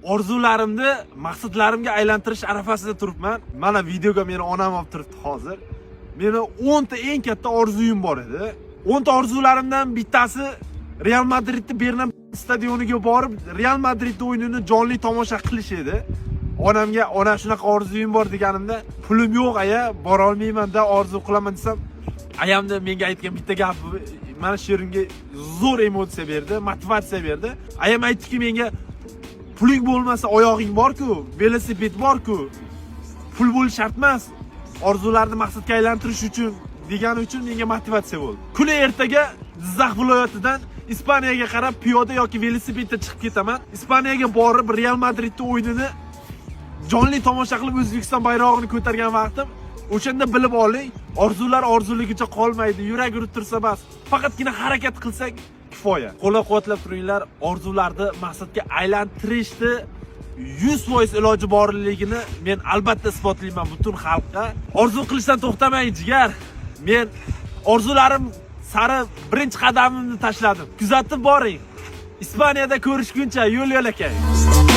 orzularimni maqsadlarimga aylantirish arafasida turibman. Mana videoga meni onam olib turibdi hozir. Meni 10 ta eng katta orzuyim bor edi. 10 ta orzularimdan bittasi Real Madridning Bernabeu stadioniga borib, Real Madrid o'yinini jonli tomosha qilish edi. Onamga "Ona, shunaqa orzuyim bor" deganimda, "Pulim yo'q, aya, bora olmayman-da, orzu qilaman" desam, ayamni menga aytgan bitta gapi mana shu yerimga zo'r emotsiya berdi, motivatsiya berdi. Ayam aytdiki menga, "Puling bo'lmasa oyog'ing bor-ku, velosiped bor-ku. Pul bo'lish shart emas. Orzularni maqsadga aylantirish uchun" degani uchun menga motivatsiya bo'ldi. Kuni ertaga Jizzax viloyatidan Ispaniyaga qarab piyoda yoki velosipedda chiqib ketaman. Ispaniyaga borib Real Madridning o'yinini jonli tomosha qilib O'zbekiston bayrog'ini ko'targan vaqtim, o'shanda bilib oling, orzular orzuligicha qolmaydi, yurak urib tursa bas. Faqatgina harakat qilsak kifoya. Qo'llab-quvvatlab turinglar, orzularni maqsadga aylantirishni 100% iloji borligini men albatta isbotlayman butun xalqqa. Orzu qilishdan to'xtamang jigar. Men orzularim sari birinchi qadamimni tashladim. Kuzatib boring. Ispaniyada ko'rishguncha yo'l-yo'lakay.